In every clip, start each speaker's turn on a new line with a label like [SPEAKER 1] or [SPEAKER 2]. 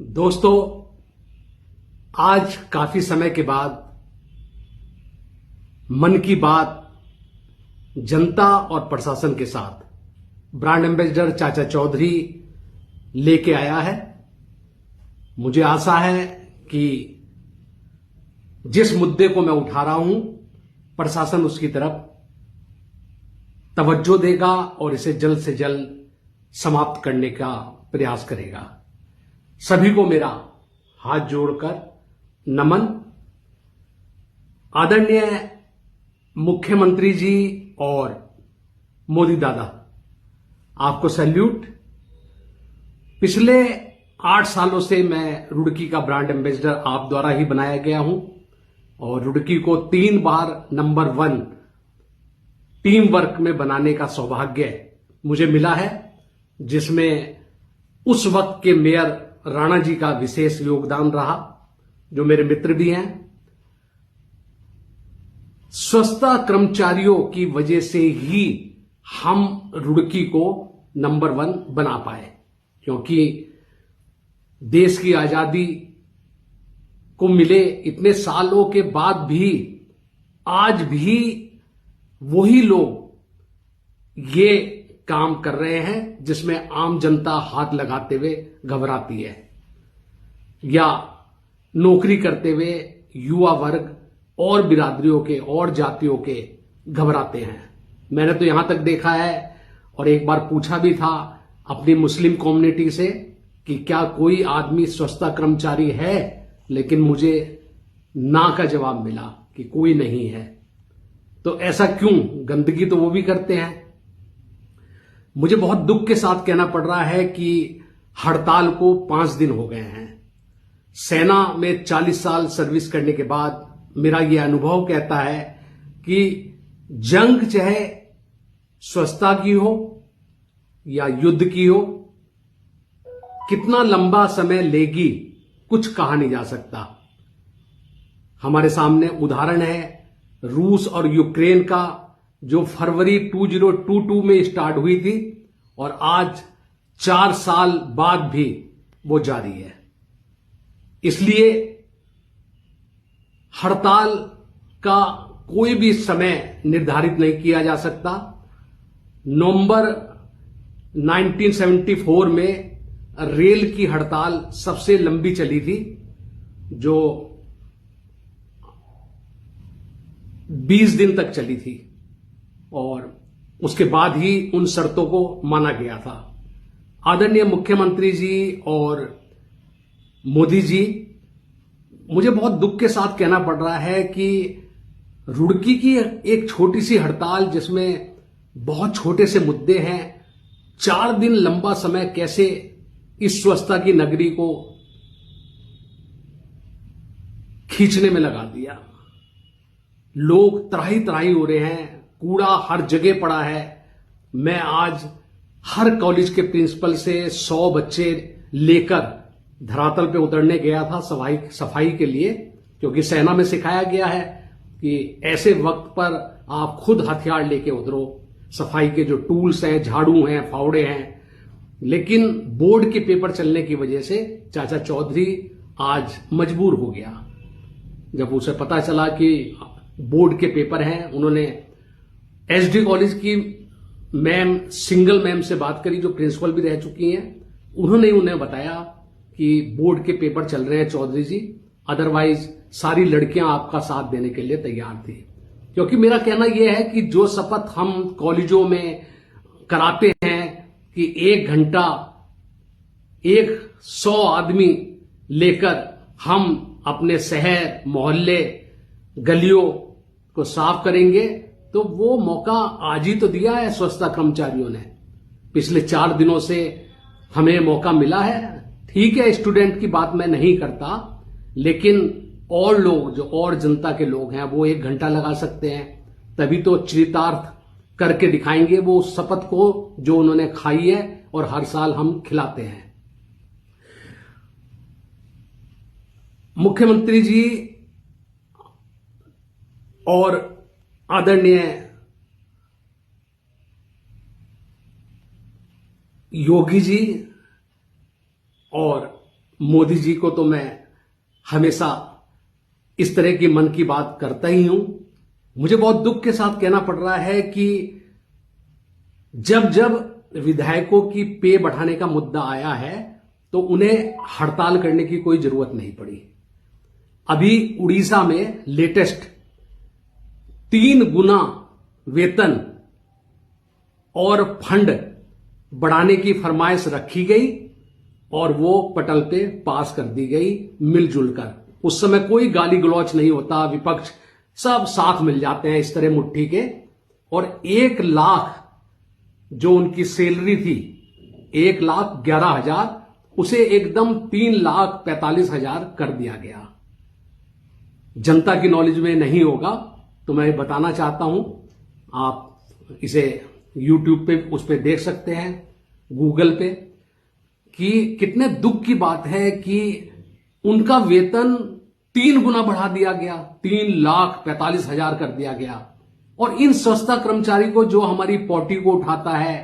[SPEAKER 1] दोस्तों, आज काफी समय के बाद मन की बात जनता और प्रशासन के साथ ब्रांड एम्बेसडर चाचा चौधरी लेके आया है। मुझे आशा है कि जिस मुद्दे को मैं उठा रहा हूं, प्रशासन उसकी तरफ तवज्जो देगा और इसे जल्द से जल्द समाप्त करने का प्रयास करेगा। सभी को मेरा हाथ जोड़कर नमन। आदरणीय मुख्यमंत्री जी और मोदी दादा, आपको सैल्यूट। पिछले 8 सालों से मैं रुड़की का ब्रांड एम्बेसडर आप द्वारा ही बनाया गया हूं और रुड़की को 3 बार नंबर 1 टीम वर्क में बनाने का सौभाग्य मुझे मिला है, जिसमें उस वक्त के मेयर राणा जी का विशेष योगदान रहा, जो मेरे मित्र भी हैं। स्वच्छता कर्मचारियों की वजह से ही हम रुड़की को नंबर 1 बना पाए, क्योंकि देश की आजादी को मिले इतने सालों के बाद भी आज भी वही लोग ये काम कर रहे हैं जिसमें आम जनता हाथ लगाते हुए घबराती है, या नौकरी करते हुए युवा वर्ग और बिरादरियों के और जातियों के घबराते हैं। मैंने तो यहां तक देखा है और एक बार पूछा भी था अपनी मुस्लिम कम्युनिटी से कि क्या कोई आदमी स्वच्छता कर्मचारी है, लेकिन मुझे ना का जवाब मिला कि कोई नहीं है। तो ऐसा क्यों? गंदगी तो वो भी करते हैं। मुझे बहुत दुख के साथ कहना पड़ रहा है कि हड़ताल को 5 दिन हो गए हैं। सेना में 40 साल सर्विस करने के बाद मेरा यह अनुभव कहता है कि जंग चाहे स्वच्छता की हो या युद्ध की हो, कितना लंबा समय लेगी कुछ कहा नहीं जा सकता। हमारे सामने उदाहरण है रूस और यूक्रेन का, जो फरवरी 2022 में स्टार्ट हुई थी और आज 4 साल बाद भी वो जारी है। इसलिए हड़ताल का कोई भी समय निर्धारित नहीं किया जा सकता। नवंबर 1974 में रेल की हड़ताल सबसे लंबी चली थी, जो 20 दिन तक चली थी और उसके बाद ही उन शर्तों को माना गया था। आदरणीय मुख्यमंत्री जी और मोदी जी, मुझे बहुत दुख के साथ कहना पड़ रहा है कि रुड़की की एक छोटी सी हड़ताल जिसमें बहुत छोटे से मुद्दे हैं, 4 दिन लंबा समय कैसे इस स्वच्छता की नगरी को खींचने में लगा दिया। लोग त्राही त्राही हो रहे हैं, कूड़ा हर जगह पड़ा है। मैं आज हर कॉलेज के प्रिंसिपल से 100 बच्चे लेकर धरातल पे उतरने गया था सफाई के लिए, क्योंकि सेना में सिखाया गया है कि ऐसे वक्त पर आप खुद हथियार लेके उतरो। सफाई के जो टूल्स हैं, झाड़ू हैं, फावड़े हैं। लेकिन बोर्ड के पेपर चलने की वजह से चाचा चौधरी आज मजबूर हो गया। जब उसे पता चला कि बोर्ड के पेपर हैं, उन्होंने एसडी कॉलेज की मैम, सिंगल मैम से बात करी, जो प्रिंसिपल भी रह चुकी हैं। उन्होंने उन्हें बताया कि बोर्ड के पेपर चल रहे हैं चौधरी जी, अदरवाइज सारी लड़कियां आपका साथ देने के लिए तैयार थी। क्योंकि मेरा कहना यह है कि जो शपथ हम कॉलेजों में कराते हैं कि 1 घंटा 100 आदमी लेकर हम अपने शहर, मोहल्ले, गलियों को साफ करेंगे, तो वो मौका आज ही तो दिया है स्वच्छता कर्मचारियों ने। पिछले 4 दिनों से हमें मौका मिला है। ठीक है, स्टूडेंट की बात मैं नहीं करता, लेकिन और लोग, जो और जनता के लोग हैं, वो 1 घंटा लगा सकते हैं, तभी तो चरितार्थ करके दिखाएंगे वो शपथ को जो उन्होंने खाई है और हर साल हम खिलाते हैं। मुख्यमंत्री जी और आदरणीय योगी जी और मोदी जी को तो मैं हमेशा इस तरह की मन की बात करता ही हूं। मुझे बहुत दुख के साथ कहना पड़ रहा है कि जब जब विधायकों की पे बढ़ाने का मुद्दा आया है तो उन्हें हड़ताल करने की कोई जरूरत नहीं पड़ी। अभी उड़ीसा में लेटेस्ट 3 गुना वेतन और फंड बढ़ाने की फरमाइश रखी गई और वो पटल पे पास कर दी गई मिलजुल कर। उस समय कोई गाली गलौच नहीं होता, विपक्ष सब साथ मिल जाते हैं इस तरह मुट्ठी के। और 1 लाख जो उनकी सैलरी थी 1,11,000 उसे एकदम 3,45,000 कर दिया गया। जनता की नॉलेज में नहीं होगा तो मैं बताना चाहता हूं, आप इसे यूट्यूब पे उस पे देख सकते हैं, गूगल पे, कि कितने दुख की बात है कि उनका वेतन 3 गुना बढ़ा दिया गया, 3,45,000 कर दिया गया। और इन सस्ता कर्मचारी को जो हमारी पॉटी को उठाता है,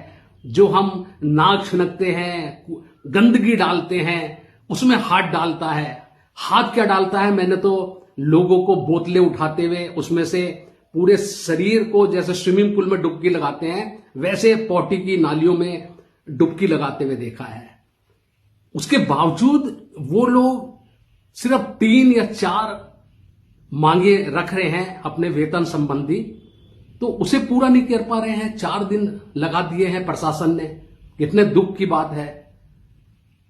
[SPEAKER 1] जो हम नाक छिनकते हैं, गंदगी डालते हैं, उसमें हाथ डालता है। हाथ क्या डालता है, मैंने तो लोगों को बोतलें उठाते हुए उसमें से पूरे शरीर को जैसे स्विमिंग पूल में डुबकी लगाते हैं वैसे पॉटी की नालियों में डुबकी लगाते हुए देखा है। उसके बावजूद वो लोग सिर्फ 3 या 4 मांगे रख रहे हैं अपने वेतन संबंधी, तो उसे पूरा नहीं कर पा रहे हैं। 4 दिन लगा दिए हैं प्रशासन ने। कितने दुख की बात है।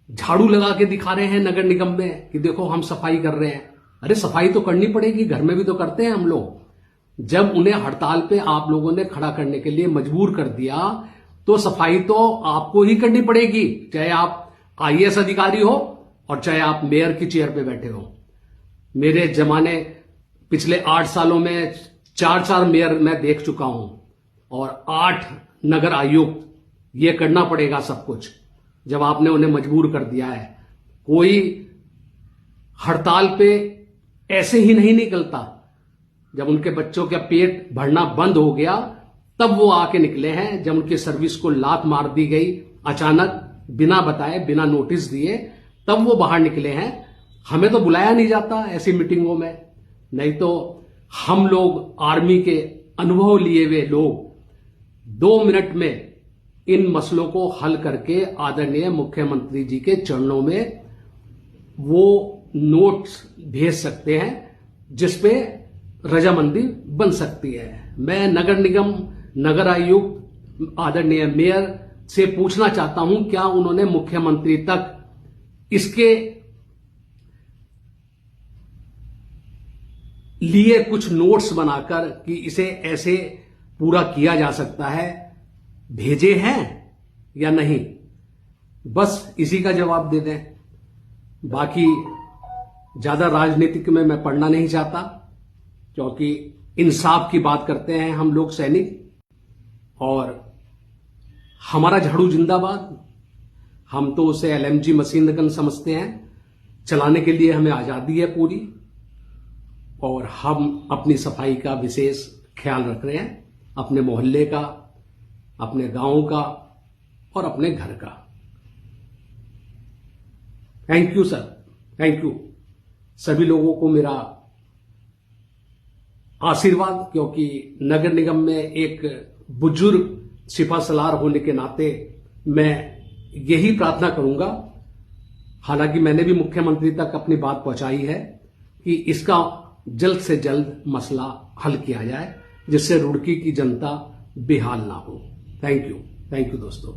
[SPEAKER 1] झाड़ू लगा के दिखा रहे हैं नगर निगम में कि देखो हम सफाई कर रहे हैं। अरे सफाई तो करनी पड़ेगी, घर में भी तो करते हैं हम लोग। जब उन्हें हड़ताल पे आप लोगों ने खड़ा करने के लिए मजबूर कर दिया तो सफाई तो आपको ही करनी पड़ेगी, चाहे आप IAS अधिकारी हो और चाहे आप मेयर की चेयर पे बैठे हो। मेरे जमाने पिछले 8 सालों में 4 मेयर मैं देख चुका हूं और 8 नगर आयुक्त। ये करना पड़ेगा सब कुछ जब आपने उन्हें मजबूर कर दिया है। कोई हड़ताल पे ऐसे ही नहीं निकलता। जब उनके बच्चों का पेट भरना बंद हो गया तब वो आके निकले हैं। जब उनकी सर्विस को लात मार दी गई अचानक, बिना बताए, बिना नोटिस दिए, तब वो बाहर निकले हैं। हमें तो बुलाया नहीं जाता ऐसी मीटिंगों में। नहीं तो हम लोग आर्मी के अनुभव लिए हुए लोग 2 मिनट में इन मसलों को हल करके आदरणीय मुख्यमंत्री जी के चरणों में वो नोट्स भेज सकते हैं जिसपे रजामंदी बन सकती है। मैं नगर निगम, नगर आयुक्त, आदरणीय मेयर से पूछना चाहता हूं क्या उन्होंने मुख्यमंत्री तक इसके लिए कुछ नोट्स बनाकर कि इसे ऐसे पूरा किया जा सकता है भेजे हैं या नहीं। बस इसी का जवाब दे दें। बाकी ज्यादा राजनीतिक में मैं पढ़ना नहीं चाहता क्योंकि इंसाफ की बात करते हैं हम लोग सैनिक। और हमारा झाड़ू जिंदाबाद। हम तो उसे LMG मशीन गन समझते हैं। चलाने के लिए हमें आजादी है पूरी और हम अपनी सफाई का विशेष ख्याल रख रहे हैं, अपने मोहल्ले का, अपने गांव का और अपने घर का। Thank you sir, thank you सभी लोगों को मेरा आशीर्वाद, क्योंकि नगर निगम में एक बुजुर्ग सिपा सलार होने के नाते मैं यही प्रार्थना करूंगा। हालांकि मैंने भी मुख्यमंत्री तक अपनी बात पहुंचाई है कि इसका जल्द से जल्द मसला हल किया जाए जिससे रुड़की की जनता बेहाल ना हो। थैंक यू दोस्तों।